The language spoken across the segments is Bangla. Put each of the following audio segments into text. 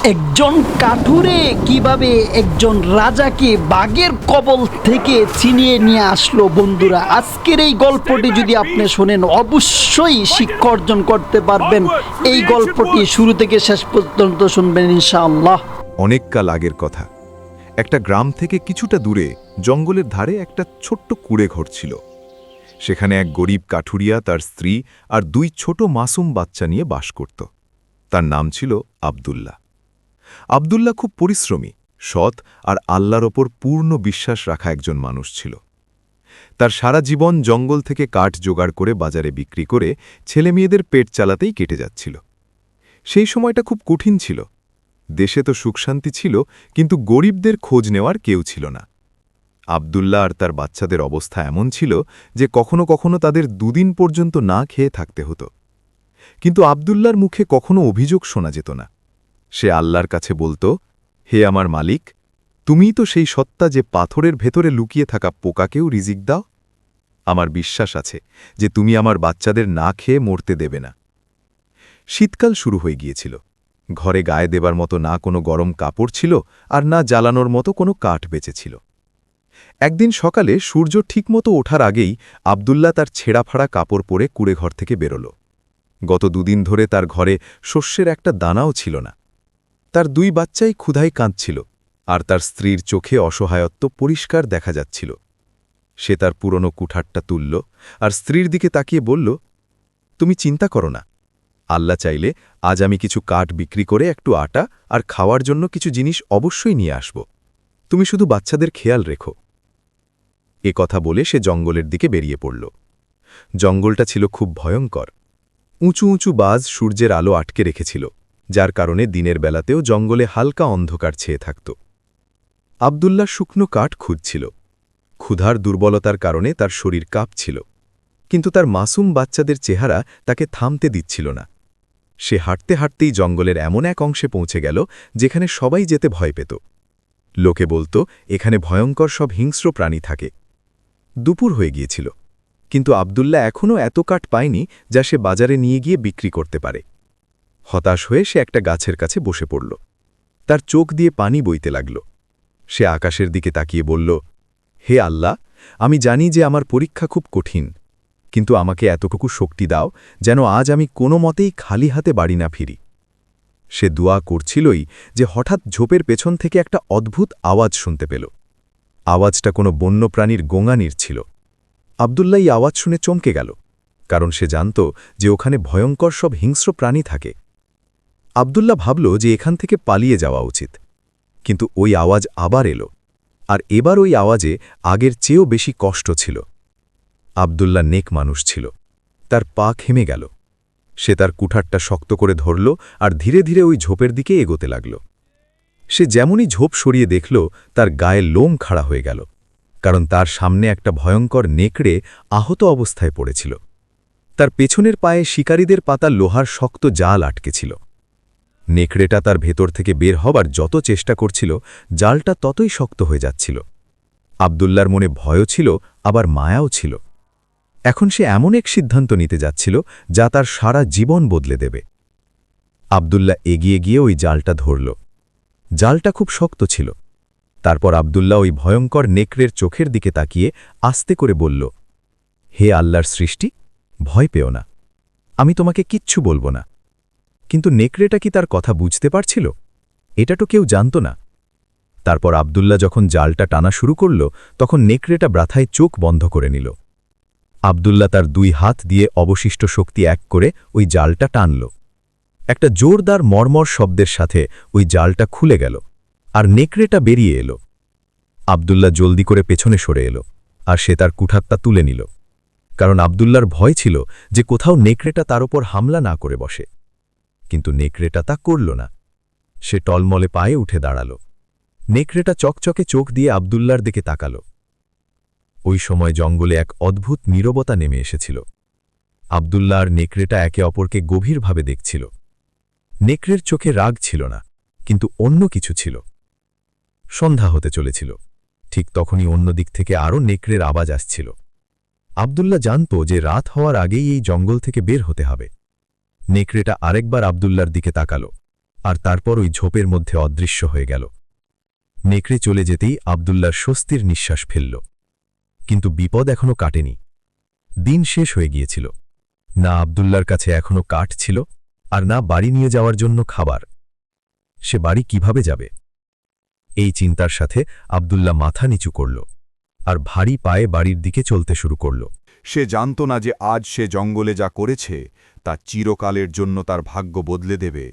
একজন কাঠুরে কিভাবে একজন রাজাকে বাঘের কবল থেকে ছিনিয়ে নিয়ে আসলো। বন্ধুরা, আজকের এই গল্পটি যদি আপনি শোনেন অবশ্যই শিক্ষা অর্জন করতে পারবেন। এই গল্পটি শুরু থেকে শেষ পর্যন্ত শুনবেন ইনশাআল্লাহ। অনেক কাল আগের কথা। একটা গ্রাম থেকে কিছুটা দূরে জঙ্গলের ধারে একটা ছোট্ট কুঁড়ে ঘর ছিল। সেখানে এক গরিব কাঠুরিয়া, তার স্ত্রী আর দুই ছোট মাসুম বাচ্চা নিয়ে বাস করত। তার নাম ছিল আব্দুল্লাহ। আব্দুল্লাহ খুব পরিশ্রমী, সৎ আর আল্লাহর ওপর পূর্ণ বিশ্বাস রাখা একজন মানুষ ছিল। তার সারা জীবন জঙ্গল থেকে কাঠ জোগাড় করে বাজারে বিক্রি করে ছেলেমেয়েদের পেট চালাতেই কেটে যাচ্ছিল। সেই সময়টা খুব কঠিন ছিল। দেশে তো সুখশান্তি ছিল, কিন্তু গরিবদের খোঁজ নেওয়ার কেউ ছিল না। আব্দুল্লাহ আর তার বাচ্চাদের অবস্থা এমন ছিল যে কখনো কখনো তাদের দুদিন পর্যন্ত না খেয়ে থাকতে হতো। কিন্তু আব্দুল্লাহর মুখে কখনো অভিযোগ শোনা যেত না। সে আল্লাহর কাছে বলত, হে আমার মালিক, তুমিই তো সেই সত্তা যে পাথরের ভেতরে লুকিয়ে থাকা পোকাকেও রিজিক দাও। আমার বিশ্বাস আছে যে তুমি আমার বাচ্চাদের না খেয়ে মরতে দেবে না। শীতকাল শুরু হয়ে গিয়েছিল। ঘরে গায়ে দেবার মতো না কোনো গরম কাপড় ছিল, আর না জ্বালানোর মতো কোনো কাঠ বেঁচেছিল। একদিন সকালে সূর্য ঠিকমতো ওঠার আগেই আব্দুল্লাহ তার ছেঁড়াফাড়া কাপড় পরে কুঁড়েঘর থেকে বেরোল। গত দুদিন ধরে তার ঘরে শস্যের একটা দানাও ছিল না। তার দুই বাচ্চাই ক্ষুধায় কাঁদছিল, আর তার স্ত্রীর চোখে অসহায়ত্ব পরিষ্কার দেখা যাচ্ছিল। সে তার পুরনো কুঠারটা তুলল আর স্ত্রীর দিকে তাকিয়ে বলল, তুমি চিন্তা করো না, আল্লাহ চাইলে আজ আমি কিছু কাঠ বিক্রি করে একটু আটা আর খাওয়ার জন্য কিছু জিনিস অবশ্যই নিয়ে আসব। তুমি শুধু বাচ্চাদের খেয়াল রেখো। এ কথা বলে সে জঙ্গলের দিকে বেরিয়ে পড়ল। জঙ্গলটা ছিল খুব ভয়ঙ্কর। উঁচু উঁচু বাজ সূর্যের আলো আটকে রেখেছিল, যার কারণে দিনের বেলাতেও জঙ্গলে হালকা অন্ধকার ছেয়ে থাকত। আব্দুল্লাহ শুকনো কাঠ খুঁজছিল। ক্ষুধার দুর্বলতার কারণে তার শরীর কাঁপছিল, কিন্তু তার মাসুম বাচ্চাদের চেহারা তাকে থামতে দিচ্ছিল না। সে হাঁটতে হাঁটতেই জঙ্গলের এমন এক অংশে পৌঁছে গেল যেখানে সবাই যেতে ভয় পেত। লোকে বলত এখানে ভয়ঙ্কর সব হিংস্র প্রাণী থাকে। দুপুর হয়ে গিয়েছিল, কিন্তু আব্দুল্লাহ এখনও এত কাঠ পায়নি যা সে বাজারে নিয়ে গিয়ে বিক্রি করতে পারে। হতাশ হয়ে সে একটা গাছের কাছে বসে পড়ল। তার চোখ দিয়ে পানি বইতে লাগল। সে আকাশের দিকে তাকিয়ে বলল, হে আল্লাহ, আমি জানি যে আমার পরীক্ষা খুব কঠিন, কিন্তু আমাকে এতটুকু শক্তি দাও যেন আজ আমি কোনো মতেই খালি হাতে বাড়ি না ফিরি। সে দোয়া করছিলই যে হঠাৎ ঝোপের পেছন থেকে একটা অদ্ভুত আওয়াজ শুনতে পেল। আওয়াজটা কোনো বন্যপ্রাণীর গোঙানির ছিল। আব্দুল্লাহ এই আওয়াজ শুনে চমকে গেল, কারণ সে জানত যে ওখানে ভয়ঙ্কর সব হিংস্র প্রাণী থাকে। আব্দুল্লাহ ভাবল যে এখান থেকে পালিয়ে যাওয়া উচিত, কিন্তু ওই আওয়াজ আবার এলো, আর এবার ওই আওয়াজে আগের চেয়েও বেশি কষ্ট ছিল। আব্দুল্লাহ নেক মানুষ ছিল, তার পা থেমে গেল। সে তার কুঠারটা শক্ত করে ধরল আর ধীরে ধীরে ওই ঝোপের দিকে এগোতে লাগল। সে যেমনই ঝোপ সরিয়ে দেখল, তার গায়ে লোম খাড়া হয়ে গেল, কারণ তার সামনে একটা ভয়ঙ্কর নেকড়ে আহত অবস্থায় পড়েছিল। তার পেছনের পায়ে শিকারীদের পাতা লোহার শক্ত জাল আটকেছিল। নেকড়েটা তার ভেতর থেকে বের হবার যত চেষ্টা করছিল, জালটা ততই শক্ত হয়ে যাচ্ছিল। আব্দুল্লাহর মনে ভয়ও ছিল, আবার মায়াও ছিল। এখন সে এমন এক সিদ্ধান্ত নিতে যাচ্ছিল যা তার সারা জীবন বদলে দেবে। আব্দুল্লাহ এগিয়ে গিয়ে ওই জালটা ধরল। জালটা খুব শক্ত ছিল। তারপর আব্দুল্লাহ ওই ভয়ঙ্কর নেকড়ের চোখের দিকে তাকিয়ে আস্তে করে বলল, হে আল্লাহর সৃষ্টি, ভয় পেও না, আমি তোমাকে কিচ্ছু বলবো না। কিন্তু নেকড়েটা কি তার কথা বুঝতে পারছিল? এটা তো কেউ জানত না। তারপর আব্দুল্লাহ যখন জালটা টানা শুরু করল, তখন নেকড়েটা ব্রাথায় চোখ বন্ধ করে নিল। আব্দুল্লাহ তার দুই হাত দিয়ে অবশিষ্ট শক্তি এক করে ওই জালটা টানল। একটা জোরদার মর্মর শব্দের সাথে ওই জালটা খুলে গেল, আর নেকড়েটা বেরিয়ে এলো। আব্দুল্লাহ জলদি করে পেছনে সরে এলো, আর সে তার কুঠারটা তুলে নিল, কারণ আব্দুল্লাহর ভয় ছিল যে কোথাও নেকড়েটা তার ওপর হামলা না করে বসে। কিন্তু নেকড়েটা তা করল না। সে টলমলে পায়ে উঠে দাঁড়াল। নেকড়েটা চকচকে চোখ দিয়ে আব্দুল্লাহর দিকে তাকাল। ওই সময় জঙ্গলে এক অদ্ভুত নীরবতা নেমে এসেছিল। আব্দুল্লাহ আর নেকড়েটা একে অপরকে গভীরভাবে দেখছিল। নেকড়ের চোখে রাগ ছিল না, কিন্তু অন্য কিছু ছিল। সন্ধ্যা হতে চলেছিল। ঠিক তখনই অন্য দিক থেকে আরও নেকড়ের আওয়াজ আসছিল। আব্দুল্লাহ জানত যে রাত হওয়ার আগেই এই জঙ্গল থেকে বের হতে হবে। নেকড়েটা আরেকবার আব্দুল্লাহর দিকে তাকাল, আর তারপর ওই ঝোপের মধ্যে অদৃশ্য হয়ে গেল। নেকড়ে চলে যেতেই আব্দুল্লার স্বস্তির নিঃশ্বাস ফেলল। কিন্তু বিপদ এখনো কাটেনি। দিন শেষ হয়ে গিয়েছিল। না আব্দুল্লার কাছে এখনো কাঠ ছিল, আর না বাড়ি নিয়ে যাওয়ার জন্য খাবার। সে বাড়ি কিভাবে যাবে? এই চিন্তার সাথে আব্দুল্লাহ মাথা নিচু করল, আর ভারী পায়ে বাড়ির দিকে চলতে শুরু করল। সে জানত না যে আজ সে জঙ্গলে যা করেছে তা চিরকালের জন্য তার ভাগ্য বদলে দেবে।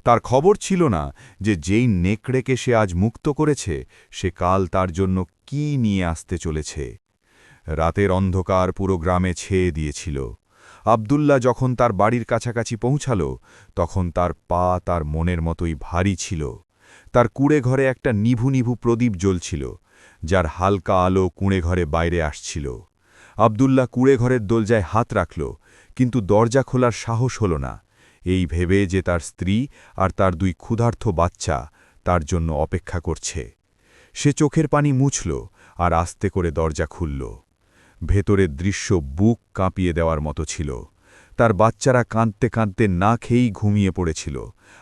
তার খবর ছিল না যে যেই নেকড়েকে সে আজ মুক্ত করেছে সে কাল তার জন্য কি নিয়ে আসতে চলেছে। রাতের অন্ধকার পুরো গ্রামে ছেয়ে দিয়েছিল। আব্দুল্লাহ যখন তার বাড়ির কাছাকাছি পৌঁছাল তখন তার পা তার মনের মতোই ভারী ছিল। তার কুঁড়ে ঘরে একটা নিভু নিভু প্রদীপ জ্বলছিল, যার হালকা আলো কুঁড়ে ঘরে বাইরে আসছিল। আব্দুল্লাহ কুঁড়ে ঘরের দরজায় হাত রাখল, কিন্তু দরজা খোলার সাহস হল না, এই ভেবে যে তার স্ত্রী আর তার দুই ক্ষুধার্ত বাচ্চা তার জন্য অপেক্ষা করছে। সে চোখের পানি মুছল আর আস্তে করে দরজা খুলল। ভেতরের দৃশ্য বুক কাঁপিয়ে দেওয়ার মতো ছিল। তার বাচ্চারা কাঁদতে কাঁদতে না খেয়েই ঘুমিয়ে পড়েছিল,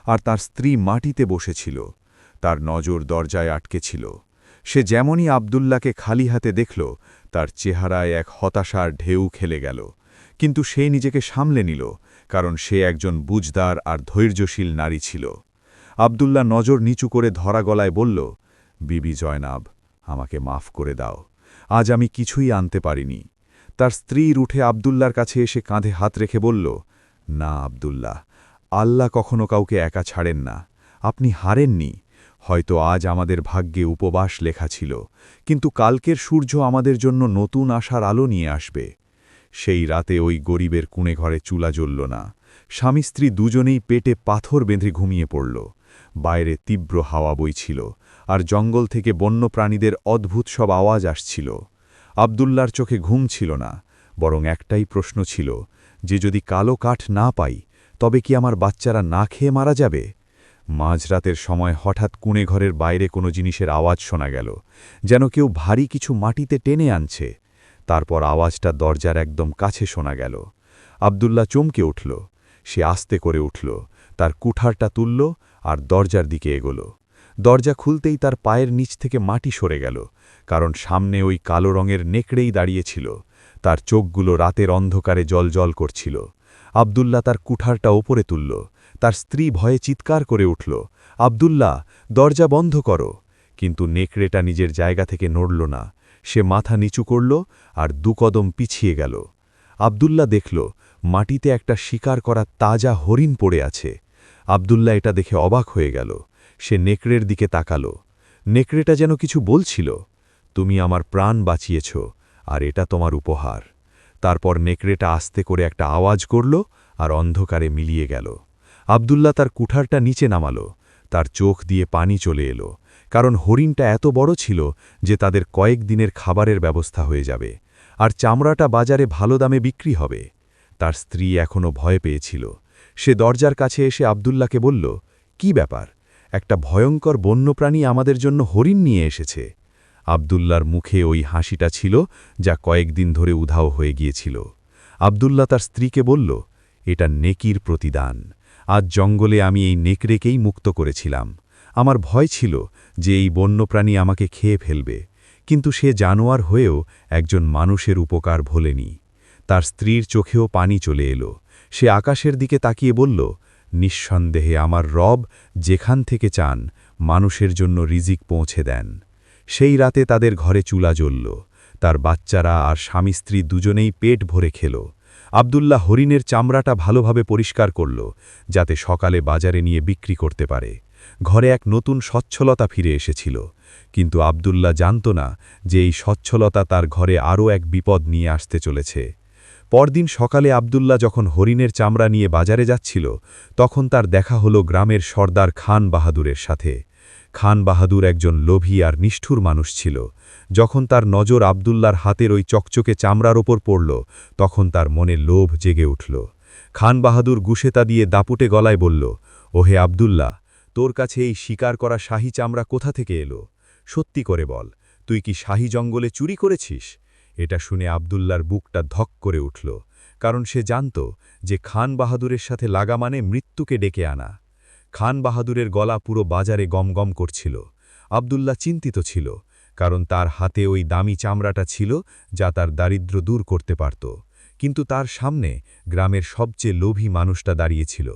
আর তার স্ত্রী মাটিতে বসেছিল। তার নজর দরজায় আটকে ছিল। সে যেমনই আব্দুল্লাহকে খালি হাতে দেখল, তার চেহারায় এক হতাশার ঢেউ খেলে গেল। কিন্তু সে নিজেকে সামলে নিল, কারণ সে একজন বুঝদার আর ধৈর্যশীল নারী ছিল। আব্দুল্লাহ নজর নিচু করে ধরা গলায় বলল, বিবি জয়নাব, আমাকে মাফ করে দাও, আজ আমি কিছুই আনতে পারিনি। তার স্ত্রী উঠে আব্দুল্লার কাছে এসে কাঁধে হাত রেখে বলল, না আব্দুল্লাহ, আল্লাহ কখনো কাউকে একা ছাড়েন না। আপনি হারেননি। হয়তো আজ আমাদের ভাগ্যে উপবাস লেখা ছিল, কিন্তু কালকের সূর্য আমাদের জন্য নতুন আশার আলো নিয়ে আসবে। সেই রাতে ওই গরিবের কুঁড়ে ঘরে চুলা জ্বলল না। স্বামী স্ত্রী দুজনেই পেটে পাথর বেঁধে ঘুমিয়ে পড়ল। বাইরে তীব্র হাওয়া বইছিল, আর জঙ্গল থেকে বন্য প্রাণীদের অদ্ভুত সব আওয়াজ আসছিল। আব্দুল্লার চোখে ঘুম ছিল না, বরং একটাই প্রশ্ন ছিল, যে যদি কালো কাঠ না পাই তবে কি আমার বাচ্চারা না খেয়ে মারা যাবে? মাঝরাতের সময় হঠাৎ কুঁড়ে ঘরের বাইরে কোনো জিনিসের আওয়াজ শোনা গেল, যেন কেউ ভারী কিছু মাটিতে টেনে আনছে। তারপর আওয়াজটা দরজার একদম কাছে শোনা গেল। আব্দুল্লাহ চমকে উঠল। সে আস্তে করে উঠল, তার কুঠারটা তুলল আর দরজার দিকে এগোল। দরজা খুলতেই তার পায়ের নিচ থেকে মাটি সরে গেল, কারণ সামনে ওই কালো রঙের নেকড়েই দাঁড়িয়েছিল। তার চোখগুলো রাতের অন্ধকারে জলজল করছিল। আব্দুল্লাহ তার কুঠারটা ওপরে তুলল। তার স্ত্রী ভয়ে চিৎকার করে উঠল, আব্দুল্লাহ, দরজা বন্ধ করো। কিন্তু নেকড়েটা নিজের জায়গা থেকে নড়ল না। সে মাথা নিচু করল আর দুকদম পিছিয়ে গেল। আব্দুল্লাহ দেখল মাটিতে একটা শিকার করা তাজা হরিণ পড়ে আছে। আব্দুল্লাহ এটা দেখে অবাক হয়ে গেল। সে নেকড়ের দিকে তাকাল। নেকড়েটা যেন কিছু বলছিল, তুমি আমার প্রাণ বাঁচিয়েছ, আর এটা তোমার উপহার। তারপর নেকড়েটা আস্তে করে একটা আওয়াজ করল আর অন্ধকারে মিলিয়ে গেল। আব্দুল্লাহ তার কুঠারটা নিচে নামাল। তার চোখ দিয়ে পানি চলে এলো, কারণ হরিণটা এত বড় ছিল যে তাদের কয়েক দিনের খাবারের ব্যবস্থা হয়ে যাবে, আর চামড়াটা বাজারে ভালো দামে বিক্রি হবে। তার স্ত্রী এখনও ভয় পেয়েছিল। সে দরজার কাছে এসে আব্দুল্লাহকে বলল, কি ব্যাপার? একটা ভয়ঙ্কর বন্যপ্রাণী আমাদের জন্য হরিণ নিয়ে এসেছে। আব্দুল্লার মুখে ওই হাসিটা ছিল যা কয়েকদিন ধরে উধাও হয়ে গিয়েছিল। আব্দুল্লাহ তার স্ত্রীকে বলল, এটা নেকির প্রতিদান। আজ জঙ্গলে আমি এই নেকড়েকেই মুক্ত করেছিলাম। আমার ভয় ছিল যে এই বন্যপ্রাণী আমাকে খেয়ে ফেলবে, কিন্তু সে জানোয়ার হয়েও একজন মানুষের উপকার ভোলেনি। তার স্ত্রীর চোখেও পানি চলে এলো। সে আকাশের দিকে তাকিয়ে বলল, নিঃসন্দেহে আমার রব যেখান থেকে চান মানুষের জন্য রিজিক পৌঁছে দেন। সেই রাতে তাদের ঘরে চুলা জ্বলল। তার বাচ্চারা আর স্বামী স্ত্রী দুজনেই পেট ভরে খেল। আব্দুল্লাহ হরিণের চামড়াটা ভালোভাবে পরিষ্কার করল, যাতে সকালে বাজারে নিয়ে বিক্রি করতে পারে। ঘরে এক নতুন সচ্ছলতা ফিরে এসেছিল, কিন্তু আব্দুল্লাহ জানত না যে এই সচ্ছলতা তার ঘরে আরও এক বিপদ নিয়ে আসতে চলেছে। পরদিন সকালে আব্দুল্লাহ যখন হরিণের চামড়া নিয়ে বাজারে যাচ্ছিল, তখন তার দেখা হলো গ্রামের সর্দার খান বাহাদুরের সাথে। খান বাহাদুর একজন লোভী আর নিষ্ঠুর মানুষ ছিল। যখন তার নজর আব্দুল্লার হাতের ওই চকচকে চামড়ার ওপর পড়ল, তখন তার মনে লোভ জেগে উঠল। খান বাহাদুর গুশেতা দিয়ে দাপুটে গলায় বলল, ওহে আব্দুল্লাহ, তোর কাছে এই শিকার করা শাহী চামড়া কোথা থেকে এলো? সত্যি করে বল, তুই কি শাহী জঙ্গলে চুরি করেছিস? এটা শুনে আব্দুল্লার বুকটা ধক করে উঠল, কারণ সে জানত যে খান বাহাদুরের সাথে লাগা মানে মৃত্যুকে ডেকে আনা। খান বাহাদুরের গলা পুরো বাজারে গমগম করছিল। আব্দুল্লাহ চিন্তিত ছিল, কারণ তার হাতে ওই দামি চামড়াটা ছিল যা তার দারিদ্র্য দূর করতে পারত। কিন্তু তার সামনে গ্রামের সবচেয়ে লোভী মানুষটা দাঁড়িয়েছিল,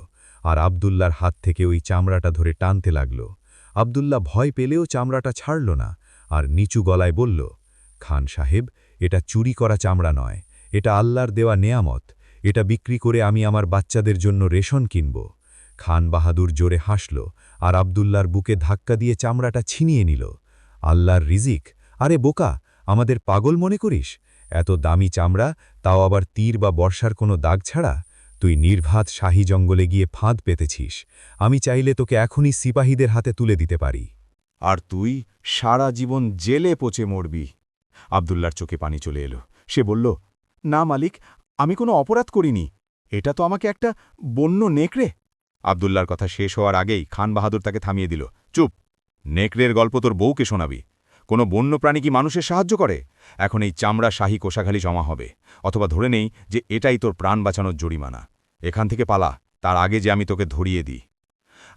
আর আব্দুল্লাহর হাত থেকে ওই চামড়াটা ধরে টানতে লাগল। আব্দুল্লাহ ভয় পেলেও চামড়াটা ছাড়ল না, আর নিচু গলায় বলল, খান সাহেব, এটা চুরি করা চামড়া নয়, এটা আল্লাহর দেওয়া নেয়ামত। এটা বিক্রি করে আমি আমার বাচ্চাদের জন্য রেশন কিনব। খান বাহাদুর জোরে হাসল, আর আব্দুল্লাহর বুকে ধাক্কা দিয়ে চামড়াটা ছিনিয়ে নিল। আল্লাহর রিজিক? আরে বোকা, আমাদের পাগল মনে করিস? এত দামি চামড়া, তাও আবার তীর বা বর্ষার কোনো দাগ ছাড়া? তুই নির্ঘাত শাহী জঙ্গলে গিয়ে ফাঁদ পেতেছিস। আমি চাইলে তোকে এখনই সিপাহীদের হাতে তুলে দিতে পারি। আর তুই সারা জীবন জেলে পচে মরবি। আব্দুল্লার চোখে পানি চলে এলো। সে বলল, না মালিক, আমি কোনো অপরাধ করিনি। এটা তো আমাকে একটা বন্য নেকড়ে। আব্দুল্লার কথা শেষ হওয়ার আগেই খান বাহাদুর তাকে থামিয়ে দিল। চুপ! নেকড়ের গল্প তোর বউকে শোনাবি। কোনো বন্য প্রাণী কি মানুষের সাহায্য করে? এখন এই চামড়া শাহী কোষাখালি জমা হবে, অথবা ধরে নেই যে এটাই তোর প্রাণ বাঁচানোর জরিমানা। এখান থেকে পালা, তার আগে যে আমি তোকে ধরিয়ে দিই।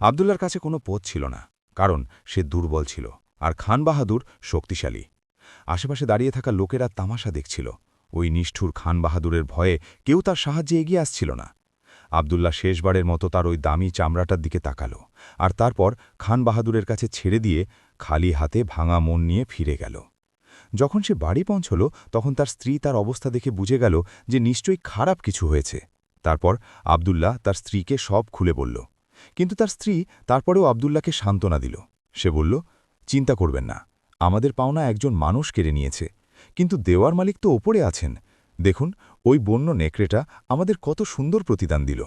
আব্দুল্লার কাছে কোনো পথ ছিল না, কারণ সে দুর্বল ছিল, আর খান বাহাদুর শক্তিশালী। আশেপাশে দাঁড়িয়ে থাকা লোকেরা তামাশা দেখছিল। ওই নিষ্ঠুর খান বাহাদুরের ভয়ে কেউ তার সাহায্যে এগিয়ে আসছিল না। আব্দুল্লাহ শেষবারের মতো তার ওই দামি চামড়াটার দিকে তাকালো, আর তারপর খান বাহাদুরের কাছে ছেড়ে দিয়ে খালি হাতে ভাঙা মন নিয়ে ফিরে গেল। যখন সে বাড়ি পৌঁছল, তখন তার স্ত্রী তার অবস্থা দেখে বুঝে গেল যে নিশ্চয়ই খারাপ কিছু হয়েছে। তারপর আব্দুল্লাহ তার স্ত্রীকে সব খুলে বলল। কিন্তু তার স্ত্রী তারপরেও আব্দুল্লাহকে সান্ত্বনা দিল। সে বলল, চিন্তা করবেন না, আমাদের পাওনা একজন মানুষ কেড়ে নিয়েছে, কিন্তু দেওয়ার মালিক তো ওপরে আছেন। দেখুন, ওই বন্য নেকড়েটা আমাদের কত সুন্দর প্রতিদান দিল।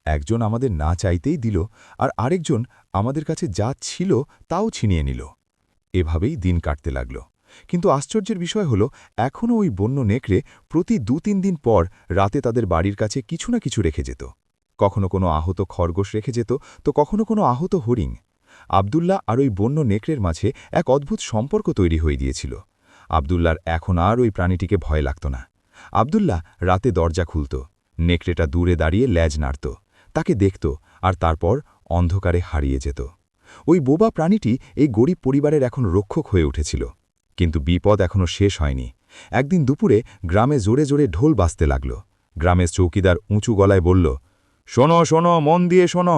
একজন আমাদের না চাইতেই দিল, আর আরেকজন আমাদের কাছে যা ছিল তাও ছিনিয়ে নিল। এভাবেই দিন কাটতে লাগল। কিন্তু আশ্চর্যের বিষয় হল, এখনও ওই বন্য নেকড়ে প্রতি ২-৩ দিন পর রাতে তাদের বাড়ির কাছে কিছু না কিছু রেখে যেত। কখনো কোনো আহত খরগোশ রেখে যেত, তো কখনো কোনো আহত হরিণ। আব্দুল্লাহ আর ওই বন্য নেকড়ের মাঝে এক অদ্ভুত সম্পর্ক তৈরি হয়ে গিয়েছিল। আব্দুল্লাহর এখন আর ওই প্রাণীটিকে ভয় লাগত না। আব্দুল্লাহ রাতে দরজা খুলত, নেকড়েটা দূরে দাঁড়িয়ে ল্যাজ নাড়ত, তাকে দেখত, আর তারপর অন্ধকারে হারিয়ে যেত। ওই বোবা প্রাণীটি এই গরিব পরিবারের এখন রক্ষক হয়ে উঠেছিল। কিন্তু বিপদ এখনও শেষ হয়নি। একদিন দুপুরে গ্রামে জোরে জোরে ঢোল বাজতে লাগল। গ্রামের চৌকিদার উঁচু গলায় বলল, শোনো শোনো, মন দিয়ে শোনো।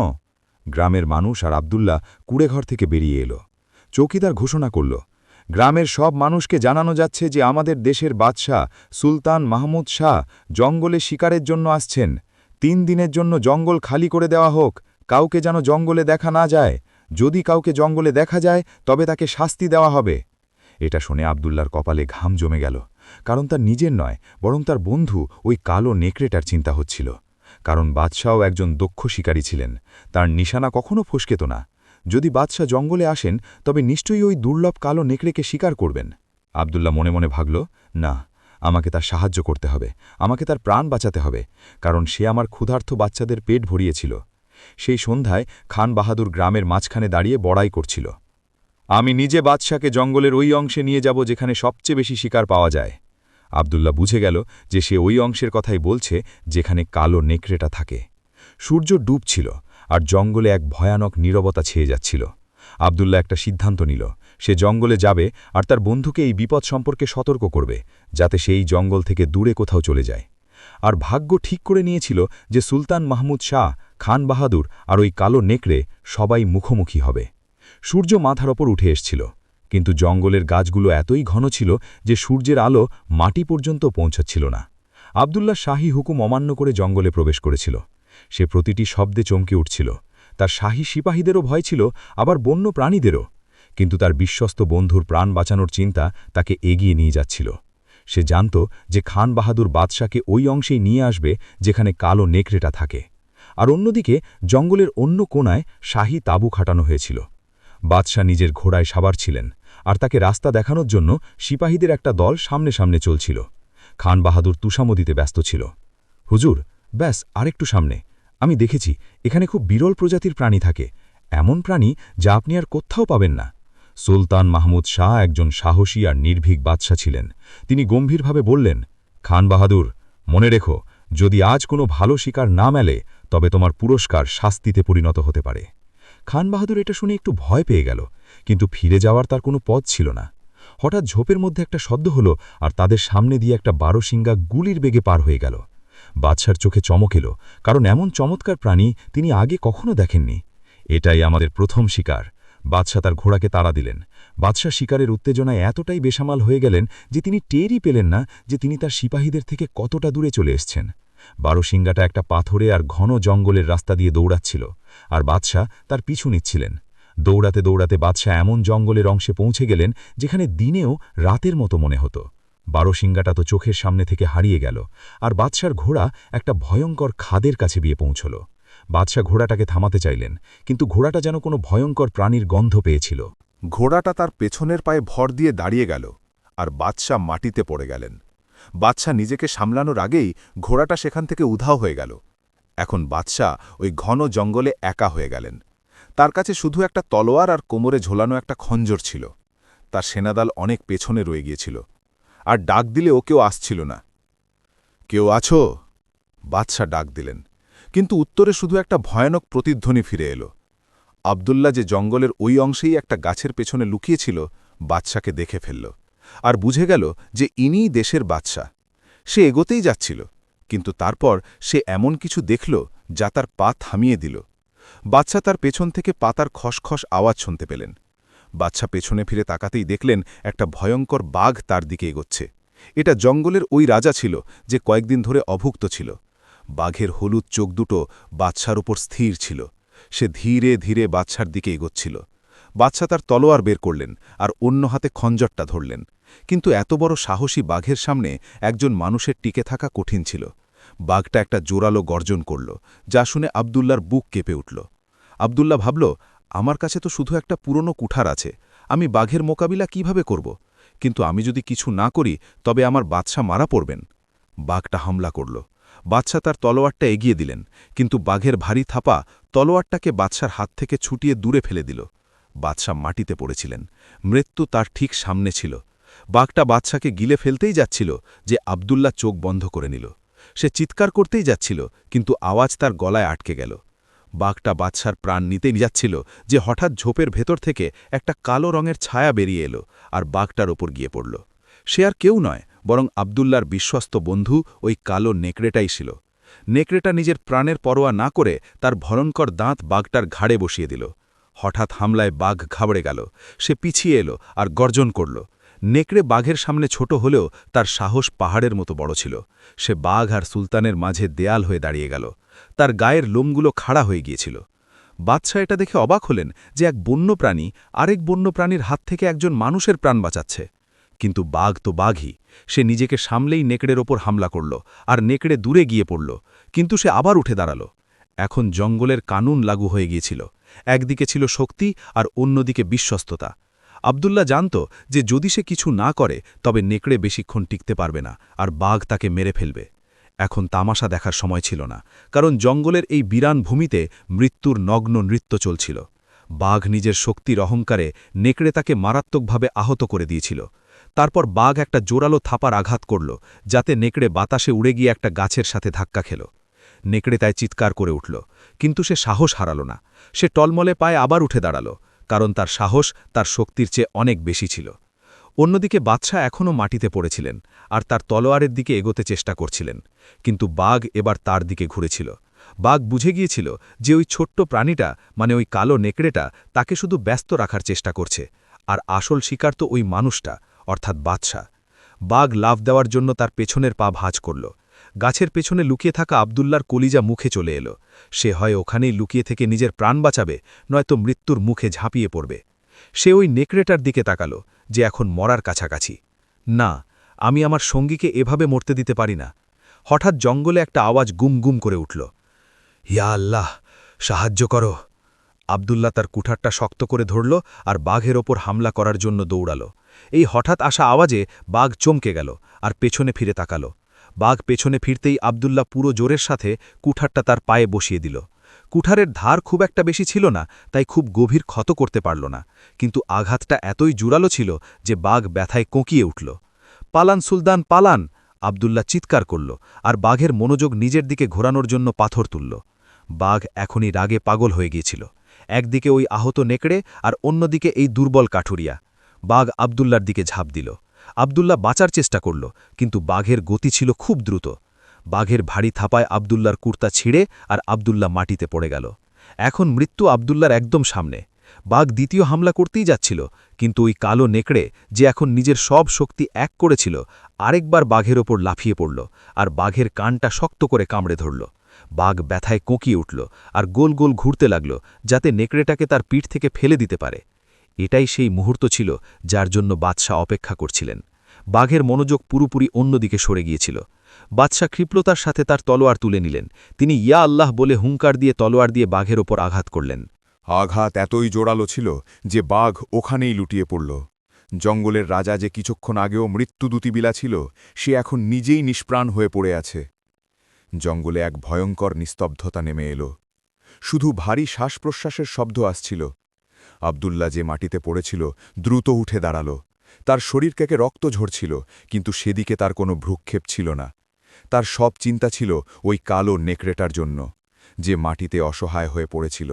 গ্রামের মানুষ আর আব্দুল্লাহ কুড়েঘর থেকে বেরিয়ে এলো। চৌকিদার ঘোষণা করল, গ্রামের সব মানুষকে জানানো যাচ্ছে যে আমাদের দেশের বাদশাহ সুলতান মাহমুদ শাহ জঙ্গলে শিকারের জন্য আসছেন। ৩ দিনের জন্য জঙ্গল খালি করে দেওয়া হোক, কাউকে যেন জঙ্গলে দেখা না যায়। যদি কাউকে জঙ্গলে দেখা যায়, তবে তাকে শাস্তি দেওয়া হবে। এটা শুনে আব্দুল্লার কপালে ঘাম জমে গেল, কারণ তার নিজের নয়, বরং তার বন্ধু ওই কালো নেকড়েটার চিন্তা হচ্ছিল। কারণ বাদশাহও একজন দক্ষ শিকারী ছিলেন, তার নিশানা কখনো ফসকেত না। যদি বাদশাহ জঙ্গলে আসেন, তবে নিশ্চয়ই ওই দুর্লভ কালো নেকড়েকে শিকার করবেন। আব্দুল্লাহ মনে মনে ভাবল, না, আমাকে তার সাহায্য করতে হবে, আমাকে তার প্রাণ বাঁচাতে হবে, কারণ সে আমার ক্ষুধার্ত বাচ্চাদের পেট ভরিয়েছিল। সেই সন্ধ্যায় খান বাহাদুর গ্রামের মাঝখানে দাঁড়িয়ে বড়াই করছিল। আমি নিজে বাদশাকে জঙ্গলের ওই অংশে নিয়ে যাব যেখানে সবচেয়ে বেশি শিকার পাওয়া যায়। আব্দুল্লাহ বুঝে গেল যে সে ওই অংশের কথাই বলছে যেখানে কালো নেকড়েটা থাকে। সূর্য ডুবছিল, আর জঙ্গলে এক ভয়ানক নীরবতা ছেয়ে যাচ্ছিল। আব্দুল্লাহ একটা সিদ্ধান্ত নিল, সে জঙ্গলে যাবে আর তার বন্ধুকে এই বিপদ সম্পর্কে সতর্ক করবে, যাতে সেই জঙ্গল থেকে দূরে কোথাও চলে যায়। আর ভাগ্য ঠিক করে নিয়েছিল যে সুলতান মাহমুদ শাহ, খান বাহাদুর আর ওই কালো নেকড়ে সবাই মুখোমুখি হবে। সূর্য মাথার ওপর উঠে এসছিল, কিন্তু জঙ্গলের গাছগুলো এতই ঘন ছিল যে সূর্যের আলো মাটি পর্যন্ত পৌঁছাচ্ছিল না। আব্দুল্লাহ শাহী হুকুম অমান্য করে জঙ্গলে প্রবেশ করেছিল। সে প্রতিটি শব্দে চমকে উঠছিল। তার শাহী সিপাহীদেরও ভয় ছিল, আবার বন্য প্রাণীদেরও। কিন্তু তার বিশ্বস্ত বন্ধুর প্রাণ বাঁচানোর চিন্তা তাকে এগিয়ে নিয়ে যাচ্ছিল। সে জানত যে খান বাহাদুর বাদশাকে ওই অংশেই নিয়ে আসবে যেখানে কালো নেকড়েটা থাকে। আর অন্যদিকে জঙ্গলের অন্য কোণায় শাহী তাঁবু খাটানো হয়েছিল। বাদশাহ নিজের ঘোড়ায় সাবার ছিলেন, আর তাকে রাস্তা দেখানোর জন্য সিপাহীদের একটা দল সামনে সামনে চলছিল। খান বাহাদুর তুষামো দিতে ব্যস্ত ছিল। হুজুর, ব্যাস আরেকটু সামনে, আমি দেখেছি এখানে খুব বিরল প্রজাতির প্রাণী থাকে, এমন প্রাণী যা আপনি আর কোথাও পাবেন না। সুলতান মাহমুদ শাহ একজন সাহসী আর নির্ভীক বাদশাহ ছিলেন। তিনি গম্ভীরভাবে বললেন, খান বাহাদুর, মনে রেখো, যদি আজ কোনো ভালো শিকার না মেলে, তবে তোমার পুরস্কার শাস্তিতে পরিণত হতে পারে। খান বাহাদুর এটা শুনে একটু ভয় পেয়ে গেল, কিন্তু ফিরে যাওয়ার তার কোনো পথ ছিল না। হঠাৎ ঝোপের মধ্যে একটা শব্দ হলো, আর তাদের সামনে দিয়ে একটা 12 শিঙ্গা গুলির বেগে পার হয়ে গেল। বাদশার চোখে চমক এলো, কারণ এমন চমৎকার প্রাণী তিনি আগে কখনো দেখেননি। এটাই আমাদের প্রথম শিকার। বাদশা তার ঘোড়াকে তাড়া দিলেন। বাদশা শিকারের উত্তেজনায় এতটাই বেসামাল হয়ে গেলেন যে তিনি টেরই পেলেন না যে তিনি তার সিপাহীদের থেকে কতটা দূরে চলে এসছেন। 12 শিঙ্গাটা একটা পাথরে আর ঘন জঙ্গলের রাস্তা দিয়ে দৌড়াচ্ছিল, আর বাদশা তার পিছু নিচ্ছিলেন। দৌড়াতে দৌড়াতে বাদশা এমন জঙ্গলের অংশে পৌঁছে গেলেন যেখানে দিনেও রাতের মতো মনে হতো। 12 শিঙ্গাটা তো চোখের সামনে থেকে হারিয়ে গেল, আর বাদশার ঘোড়া একটা ভয়ঙ্কর খাদের কাছে গিয়ে পৌঁছল। বাদশা ঘোড়াটাকে থামাতে চাইলেন, কিন্তু ঘোড়াটা যেন কোনো ভয়ঙ্কর প্রাণীর গন্ধ পেয়েছিল। ঘোড়াটা তার পেছনের পায়ে ভর দিয়ে দাঁড়িয়ে গেল, আর বাদশা মাটিতে পড়ে গেলেন। বাদশা নিজেকে সামলানোর আগেই ঘোড়াটা সেখান থেকে উধাও হয়ে গেল। এখন বাদশা ওই ঘন জঙ্গলে একা হয়ে গেলেন। তার কাছে শুধু একটা তলোয়ার আর কোমরে ঝোলানো একটা খঞ্জর ছিল। তার সেনাদল অনেক পেছনে রয়ে গিয়েছিল, আর ডাক দিলেও কেউ আসছিল না। কেউ আছো? বাদশা ডাক দিলেন, কিন্তু উত্তরে শুধু একটা ভয়ানক প্রতিধ্বনি ফিরে এলো। আব্দুল্লাহ যে জঙ্গলের ওই অংশেই একটা গাছের পেছনে লুকিয়েছিল, বাদশাকে দেখে ফেলল, আর বুঝে গেল যে ইনিই দেশের বাদশা। সে এগোতেই যাচ্ছিল, কিন্তু তারপর সে এমন কিছু দেখল যা তার পা থামিয়ে দিল। বাদশা তার পেছন থেকে পাতার খসখস আওয়াজ শুনতে পেলেন। বাদশা পেছনে ফিরে তাকাতেই দেখলেন একটা ভয়ঙ্কর বাঘ তার দিকে এগোচ্ছে। এটা জঙ্গলের ওই রাজা ছিল যে কয়েকদিন ধরে অভুক্ত ছিল। বাঘের হলুদ চোখ দুটো বাদশার উপর স্থির ছিল। সে ধীরে ধীরে বাদশার দিকে এগোচ্ছিল। বাদশা তার তলোয়ার বের করলেন আর অন্য হাতে খঞ্জরটা ধরলেন, কিন্তু এত বড় সাহসী বাঘের সামনে একজন মানুষের টিকে থাকা কঠিন ছিল। বাঘটা একটা জোরালো গর্জন করল, যা শুনে আব্দুল্লার বুক কেঁপে উঠল। আব্দুল্লাহ ভাবল, আমার কাছে তো শুধু একটা পুরনো কুঠার আছে, আমি বাঘের মোকাবিলা কিভাবে করব? কিন্তু আমি যদি কিছু না করি তবে আমার বাদশা মারা পড়বেন। বাঘটা হামলা করল। বাদশা তার তলোয়ারটা এগিয়ে দিলেন, কিন্তু বাঘের ভারী থাপা তলোয়ারটাকে বাদশার হাত থেকে ছুটিয়ে দূরে ফেলে দিল। বাদশা মাটিতে পড়েছিলেন। মৃত্যু তার ঠিক সামনে ছিল। বাঘটা বাদশাকে গিলে ফেলতেই যাচ্ছিল যে আব্দুল্লাহ চোখ বন্ধ করে নিল। সে চিৎকার করতেই যাচ্ছিল, কিন্তু আওয়াজ তার গলায় আটকে গেল। বাঘটা বাদশার প্রাণ নিতেই যাচ্ছিল যে হঠাৎ ঝোপের ভেতর থেকে একটা কালো রঙের ছায়া বেরিয়ে এলো, আর বাঘটার ওপর গিয়ে পড়ল। সে আর কেউ নয়, বরং আব্দুল্লার বিশ্বস্ত বন্ধু ওই কালো নেকড়েটাই ছিল। নেকড়েটা নিজের প্রাণের পরোয়া না করে তার ভয়ঙ্কর দাঁত বাঘটার ঘাড়ে বসিয়ে দিল। হঠাৎ হামলায় বাঘ ঘাবড়ে গেল। সে পিছিয়ে এলো আর গর্জন করল। নেকড়ে বাঘের সামনে ছোট হলেও তার সাহস পাহাড়ের মতো বড় ছিল। সে বাঘ আর সুলতানের মাঝে দেয়াল হয়ে দাঁড়িয়ে গেল। তার গায়ের লোমগুলো খাড়া হয়ে গিয়েছিল। বাদশা এটা দেখে অবাক হলেন যে এক বন্য প্রাণী আরেক বন্য প্রাণীর হাত থেকে একজন মানুষের প্রাণ বাঁচাচ্ছে। কিন্তু বাঘ তো বাঘই। সে নিজেকে সামলেই নেকড়ের ওপর হামলা করল, আর নেকড়ে দূরে গিয়ে পড়ল, কিন্তু সে আবার উঠে দাঁড়াল। এখন জঙ্গলের কানুন লাগু হয়ে গিয়েছিল। একদিকে ছিল শক্তি আর অন্যদিকে বিশ্বস্ততা। আব্দুল্লাহ জানত যে যদি সে কিছু না করে তবে নেকড়ে বেশিক্ষণ টিকতে পারবে না, আর বাঘ তাকে মেরে ফেলবে। এখন তামাশা দেখার সময় ছিল না, কারণ জঙ্গলের এই বিরান ভূমিতে মৃত্যুর নগ্ন নৃত্য চলছিল। বাঘ নিজের শক্তির অহংকারে নেকড়ে তাকে মারাত্মকভাবে আহত করে দিয়েছিল। তারপর বাঘ একটা জোরালো থাপার আঘাত করল, যাতে নেকড়ে বাতাসে উড়ে গিয়ে একটা গাছের সাথে ধাক্কা খেল। নেকড়ে তাই চিৎকার করে উঠল, কিন্তু সে সাহস হারাল না। সে টলমলে পায়ে আবার উঠে দাঁড়াল, কারণ তার সাহস তার শক্তির চেয়ে অনেক বেশি ছিল। অন্যদিকে বাদশা এখনও মাটিতে পড়েছিলেন, আর তার তলোয়ারের দিকে এগোতে চেষ্টা করছিলেন, কিন্তু বাঘ এবার তার দিকে ঘুরেছিল। বাঘ বুঝে গিয়েছিল যে ওই ছোট্ট প্রাণীটা, মানে ওই কালো নেকড়েটা, তাকে শুধু ব্যস্ত রাখার চেষ্টা করছে, আর আসল শিকার তো ওই মানুষটা, অর্থাৎ বাদশা। বাঘ লাফ দেওয়ার জন্য তার পেছনের পা ভাঁজ করল। গাছের পেছনে লুকিয়ে থাকা আব্দুল্লার কলিজা মুখে চলে এলো। সে হয় ওখানেই লুকিয়ে থেকে নিজের প্রাণ বাঁচাবে, নয়তো মৃত্যুর মুখে ঝাঁপিয়ে পড়বে। সে ওই নেকড়েটার দিকে তাকাল, যে এখন মরার কাছাকাছি। না, আমি আমার সঙ্গীকে এভাবে মরতে দিতে পারি না। হঠাৎ জঙ্গলে একটা আওয়াজ গুম গুম করে উঠল। ইয়া আল্লাহ, সাহায্য করো! আব্দুল্লাহ তার কুঠারটা শক্ত করে ধরল আর বাঘের ওপর হামলা করার জন্য দৌড়াল। এই হঠাৎ আসা আওয়াজে বাঘ চমকে গেল আর পেছনে ফিরে তাকাল। বাঘ পেছনে ফিরতেই আব্দুল্লাহ পুরো জোরের সাথে কুঠারটা তার পায়ে বসিয়ে দিল। কুঠারের ধার খুব একটা বেশি ছিল না, তাই খুব গভীর ক্ষত করতে পারল না, কিন্তু আঘাতটা এতই জোরালো ছিল যে বাঘ ব্যথায় কোঁকিয়ে উঠল। পালান সুলতান, পালান! আব্দুল্লাহ চিৎকার করল, আর বাঘের মনোযোগ নিজের দিকে ঘোরানোর জন্য পাথর তুলল। বাঘ এখনই রাগে পাগল হয়ে গিয়েছিল। একদিকে ওই আহত নেকড়ে আর অন্যদিকে এই দুর্বল কাঠুরিয়া। বাঘ আবদুল্লার দিকে ঝাঁপ দিল। আবদুল্লা বাঁচার চেষ্টা করল, কিন্তু বাঘের গতি ছিল খুব দ্রুত। বাঘের ভারী থাপায় আবদুল্লার কুর্তা ছিঁড়ে আর আবদুল্লা মাটিতে পড়ে গেল। এখন মৃত্যু আবদুল্লার একদম সামনে। বাঘ দ্বিতীয় হামলা করতেই যাচ্ছিল, কিন্তু ওই কালো নেকড়ে, যে এখন নিজের সব শক্তি এক করেছিল, আরেকবার বাঘের ওপর লাফিয়ে পড়ল আর বাঘের কানটা শক্ত করে কামড়ে ধরল। বাঘ ব্যথায় কোঁকিয়ে উঠল আর গোল গোল ঘুরতে লাগল, যাতে নেকড়েটাকে তার পিঠ থেকে ফেলে দিতে পারে। এটাই সেই মুহূর্ত ছিল যার জন্য বাদশাহ অপেক্ষা করছিলেন। বাঘের মনোযোগ পুরোপুরি অন্যদিকে সরে গিয়েছিল। বাদশাহ ক্ষিপ্রতার সাথে তার তলোয়ার তুলে নিলেন। তিনি ইয়া আল্লাহ বলে হুঙ্কার দিয়ে তলোয়ার দিয়ে বাঘের ওপর আঘাত করলেন। আঘাত এতই জোরালো ছিল যে বাঘ ওখানেই লুটিয়ে পড়ল। জঙ্গলের রাজা যে কিছুক্ষণ আগেও মৃত্যুদূতি বিলা ছিল, সে এখন নিজেই নিষ্প্রাণ হয়ে পড়ে আছে। জঙ্গলে এক ভয়ঙ্কর নিস্তব্ধতা নেমে এলো। শুধু ভারী শ্বাস-প্রশ্বাসের শব্দ আসছিল। আবদুল্লা যে মাটিতে পড়েছিল দ্রুত উঠে দাঁড়াল। তার শরীর থেকে রক্ত ঝরছিল, কিন্তু সেদিকে তার কোনো ভ্রুক্ষেপ ছিল না। তার সব চিন্তা ছিল ওই কালো নেকড়েটার জন্য, যে মাটিতে অসহায় হয়ে পড়েছিল।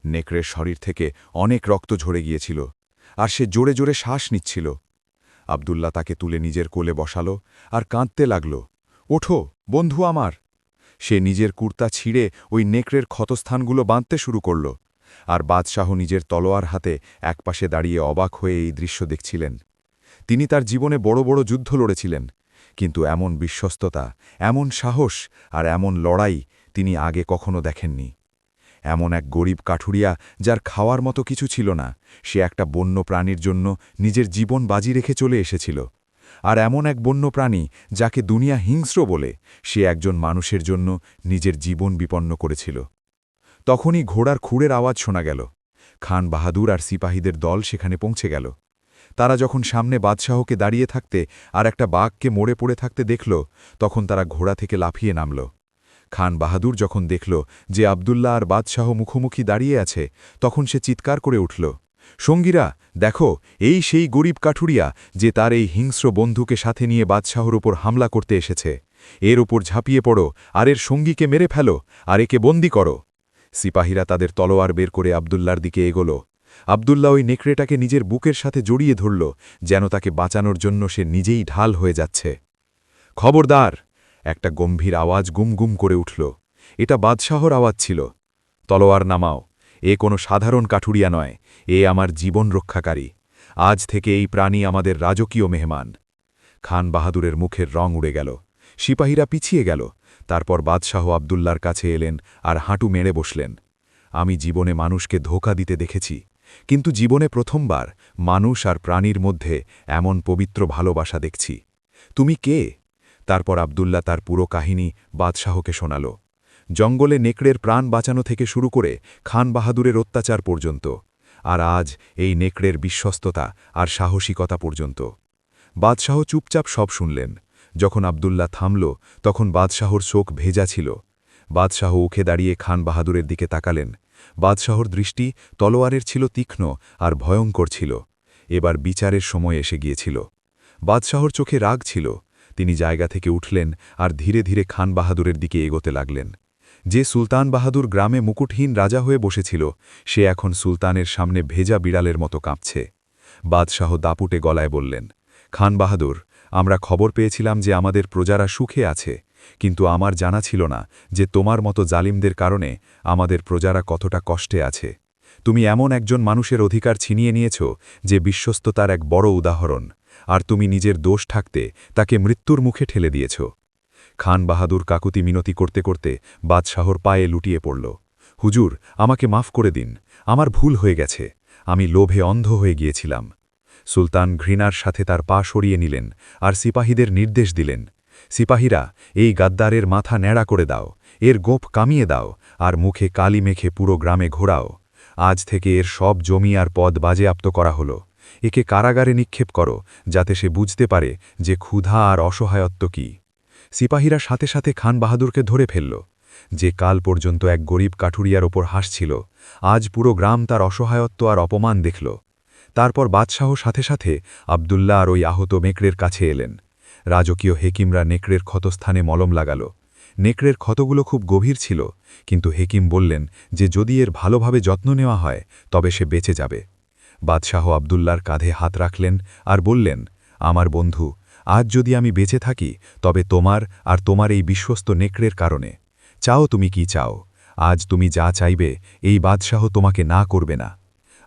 নেকড়ের শরীর থেকে অনেক রক্ত ঝরে গিয়েছিল, আর সে জোরে জোরে শ্বাস নিচ্ছিল। আবদুল্লা তাকে তুলে নিজের কোলে বসালো আর কাঁদতে লাগল, ওঠো বন্ধু আমার। সে নিজের কুর্তা ছিঁড়ে ওই নেকড়ের ক্ষতস্থানগুলো বাঁধতে শুরু করল, আর বাদশাহ নিজের তলোয়ার হাতে একপাশে দাঁড়িয়ে অবাক হয়ে এই দৃশ্য দেখছিলেন। তিনি তার জীবনে বড় বড় যুদ্ধ লড়েছিলেন, কিন্তু এমন বিশ্বস্ততা, এমন সাহস আর এমন লড়াই তিনি আগে কখনো দেখেননি। এমন এক গরিব কাঠুরিয়া, যার খাওয়ার মতো কিছু ছিল না, সে একটা বন্য প্রাণীর জন্য নিজের জীবন বাজি রেখে চলে এসেছিল। আর এমন এক বন্য প্রাণী, যাকে দুনিয়া হিংস্র বলে, সে একজন মানুষের জন্য নিজের জীবন বিপন্ন করেছিল। তখনই ঘোড়ার খুঁড়ের আওয়াজ শোনা গেল। খান বাহাদুর আর সিপাহীদের দল সেখানে পৌঁছে গেল। তারা যখন সামনে বাদশাহকে দাঁড়িয়ে থাকতে আর একটা বাঘকে মরে পড়ে থাকতে দেখল, তখন তারা ঘোড়া থেকে লাফিয়ে নামল। খান বাহাদুর যখন দেখল যে আবদুল্লাহ আর বাদশাহ মুখোমুখি দাঁড়িয়ে আছে, তখন সে চিৎকার করে উঠল, সঙ্গীরা দেখো, এই সেই গরিব কাঠুরিয়া, যে তার এই হিংস্র বন্ধুকে সাথে নিয়ে বাদশাহর ওপর হামলা করতে এসেছে। এর ওপর ঝাঁপিয়ে পড়ো আর এর সঙ্গীকে মেরে ফেলো আর একে বন্দী করো। সিপাহীরা তাদের তলোয়ার বের করে আবদুল্লার দিকে এগোল। আবদুল্লাহ ওই নেকড়েটাকে নিজের বুকের সাথে জড়িয়ে ধরল, যেন তাকে বাঁচানোর জন্য সে নিজেই ঢাল হয়ে যাচ্ছে। খবরদার! একটা গম্ভীর আওয়াজ গুমগুম করে উঠল। এটা বাদশাহর আওয়াজ ছিল। তলোয়ার নামাও, এ কোনো সাধারণ কাঠুরিয়া নয়, এ আমার জীবন রক্ষাকারী। আজ থেকে এই প্রাণী আমাদের রাজকীয় মেহমান। খান বাহাদুরের মুখের রং উড়ে গেল। সিপাহীরা পিছিয়ে গেল। তারপর বাদশাহ আবদুল্লার কাছে এলেন আর হাঁটু মেরে বসলেন। আমি জীবনে মানুষকে ধোঁকা দিতে দেখেছি, কিন্তু জীবনে প্রথমবার মানুষ আর প্রাণীর মধ্যে এমন পবিত্র ভালোবাসা দেখছি। তুমি কে? তারপর আবদুল্লা তার পুরো কাহিনী বাদশাহকে শোনাল। জঙ্গলে নেকড়ের প্রাণ বাঁচানো থেকে শুরু করে খান বাহাদুরের অত্যাচার পর্যন্ত, আর আজ এই নেকড়ের বিশ্বস্ততা আর সাহসিকতা পর্যন্ত। বাদশাহ চুপচাপ সব শুনলেন। যখন আবদুল্লা থামল, তখন বাদশাহর চোখ ভেজা ছিল। বাদশাহ উঠে দাঁড়িয়ে খান বাহাদুরের দিকে তাকালেন। বাদশাহর দৃষ্টি তলোয়ারের ছিল তীক্ষ্ণ আর ভয়ঙ্কর ছিল। এবার বিচারের সময় এসে গিয়েছিল। বাদশাহর চোখে রাগ ছিল। তিনি জায়গা থেকে উঠলেন আর ধীরে ধীরে খান বাহাদুরের দিকে এগোতে লাগলেন। যে সুলতান বাহাদুর গ্রামে মুকুটহীন রাজা হয়ে বসেছিল, সে এখন সুলতানের সামনে ভেজা বিড়ালের মতো কাঁপছে। বাদশাহ দাপুটে গলায় বললেন, খান বাহাদুর, আমরা খবর পেয়েছিলাম যে আমাদের প্রজারা সুখে আছে, কিন্তু আমার জানা ছিল না যে তোমার মতো জালিমদের কারণে আমাদের প্রজারা কতটা কষ্টে আছে। তুমি এমন একজন মানুষের অধিকার ছিনিয়ে নিয়েছ, যে বিশ্বস্ততার এক বড় উদাহরণ, আর তুমি নিজের দোষ থাকতে তাকে মৃত্যুর মুখে ঠেলে দিয়েছ। খান বাহাদুর কাকুতি মিনতি করতে করতে বাদশাহর পায়ে লুটিয়ে পড়ল। হুজুর, আমাকে মাফ করে দিন, আমার ভুল হয়ে গেছে, আমি লোভে অন্ধ হয়ে গিয়েছিলাম। সুলতান ঘৃণার সাথে তার পা সরিয়ে নিলেন আর সিপাহীদের নির্দেশ দিলেন, সিপাহীরা, এই গাদ্দারের মাথা ন্যাড়া করে দাও, এর গোঁফ কামিয়ে দাও আর মুখে কালি মেখে পুরো গ্রামে ঘোরাও। আজ থেকে এর সব জমি আর পদ বাজেয়াপ্ত করা হলো। একে কারাগারে নিক্ষেপ করো, যাতে সে বুঝতে পারে যে ক্ষুধা আর অসহায়ত্ব কি। সিপাহীরা সাথে সাথে খান বাহাদুরকে ধরে ফেলল। যে কাল পর্যন্ত এক গরিব কাঠুরিয়ার ওপর হাসছিল, আজ পুরো গ্রাম তার অসহায়ত্ব আর অপমান দেখল। তারপর বাদশাহ সাথে সাথে আবদুল্লাহ আর ওই আহত নেকড়ের কাছে এলেন। রাজকীয় হেকিমরা নেকড়ের ক্ষতস্থানে মলম লাগাল। নেকড়ের ক্ষতগুলো খুব গভীর ছিল, কিন্তু হেকিম বললেন যে যদি এর ভালোভাবে যত্ন নেওয়া হয় তবে সে বেঁচে যাবে। বাদশাহ আবদুল্লার কাঁধে হাত রাখলেন আর বললেন, আমার বন্ধু, আজ যদি আমি বেঁচে থাকি তবে তোমার আর তোমার এই বিশ্বস্ত নেকড়ের কারণে। চাও তুমি কি চাও? আজ তুমি যা চাইবে এই বাদশাহ তোমাকে না করবে না।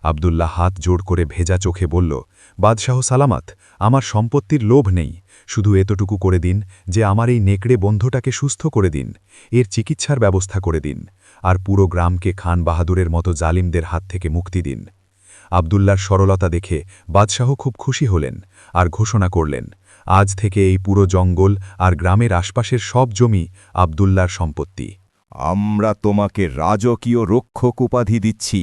আবদুল্লাহ হাত জোড় করে ভেজা চোখে বলল, বাদশাহ সালামাত, আমার সম্পত্তির লোভ নেই, শুধু এতটুকু করে দিন যে আমার এই নেকড়ে বন্ধুটাকে সুস্থ করে দিন, এর চিকিৎসার ব্যবস্থা করে দিন, আর পুরো গ্রামকে খান বাহাদুরের মতো জালিমদের হাত থেকে মুক্তি দিন। আবদুল্লার সরলতা দেখে বাদশাহ খুব খুশি হলেন আর ঘোষণা করলেন, আজ থেকে এই পুরো জঙ্গল আর গ্রামের আশপাশের সব জমি আবদুল্লার সম্পত্তি। আমরা তোমাকে রাজকীয় রক্ষক উপাধি দিচ্ছি।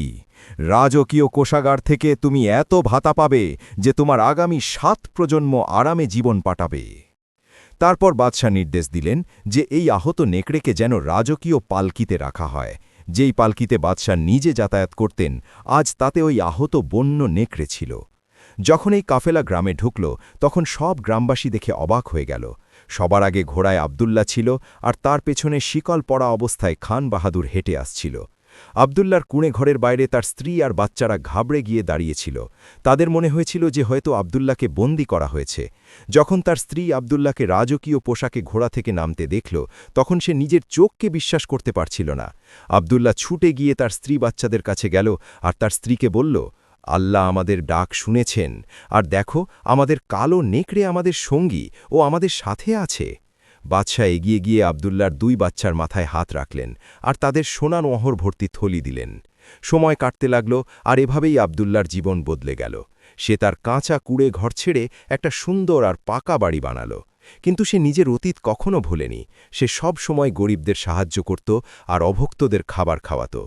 রাজকীয় কোষাগার থেকে তুমি এত ভাতা পাবে যে তোমার আগামী 7 প্রজন্ম আরামে জীবন কাটাবে। তারপর বাদশাহ নির্দেশ দিলেন যে এই আহত নেকড়েকে যেন রাজকীয় পালকিতে রাখা হয়। যেই পালকিতে বাদশাহ নিজে যাতায়াত করতেন, আজ তাতে ওই আহত বন্য নেকড়ে ছিল। যখন এই কাফেলা গ্রামে ঢুকল তখন সব গ্রামবাসী দেখে অবাক হয়ে গেল। সবার আগে ঘোড়ায় আবদুল্লাহ ছিল আর তার পেছনে শিকল পড়া অবস্থায় খান বাহাদুর হেঁটে আসছিল। আবদুল্লার কুঁড়ে ঘরের বাইরে তার স্ত্রী আর বাচ্চারা ঘাবড়ে গিয়ে দাঁড়িয়েছিল। তাদের মনে হয়েছিল যে হয়তো আবদুল্লাহকে বন্দী করা হয়েছে। যখন তার স্ত্রী আবদুল্লাহকে রাজকীয় পোশাকে ঘোড়া থেকে নামতে দেখল তখন সে নিজের চোখকে বিশ্বাস করতে পারছিল না। আবদুল্লাহ ছুটে গিয়ে তার স্ত্রী বাচ্চাদের কাছে গেল আর তার স্ত্রীকে বলল, আল্লাহ আমাদের ডাক শুনেছেন, আর দেখো আমাদের কালো নেকড়ে আমাদের সঙ্গী ও আমাদের সাথে আছে। বাদশাহ এগিয়ে গিয়ে আবদুল্লার 2 বাচ্চার মাথায় হাত রাখলেন আর তাদের সোনা নহর ভর্তি থলি দিলেন। সময় কাটতে লাগল আর এভাবেই আবদুল্লার জীবন বদলে গেল। সে তার কাঁচা কুড়ে ঘর ছেড়ে একটা সুন্দর আর পাকা বাড়ি বানালো। কিন্তু সে নিজের অতীত কখনো ভোলেনি। সে সব সময় গরিবদের সাহায্য করত আর অভুক্তদের খাবার খাওয়াত।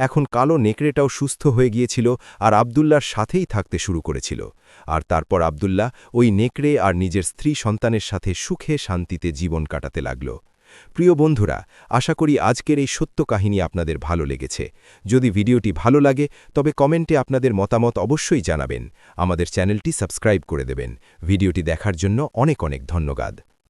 এখন কালো নেকড়েটাও সুস্থ হয়ে গিয়েছিল আর আবদুল্লার সাথেই থাকতে শুরু করেছিল। আর তারপর আবদুল্লাহ ওই নেকড়ে আর নিজের স্ত্রী সন্তানের সাথে সুখে শান্তিতে জীবন কাটাতে লাগল। প্রিয় বন্ধুরা, আশা করি আজকের এই সত্য কাহিনী আপনাদের ভালো লেগেছে। যদি ভিডিওটি ভালো লাগে তবে কমেন্টে আপনাদের মতামত অবশ্যই জানাবেন। আমাদের চ্যানেলটি সাবস্ক্রাইব করে দেবেন। ভিডিওটি দেখার জন্য অনেক অনেক ধন্যবাদ।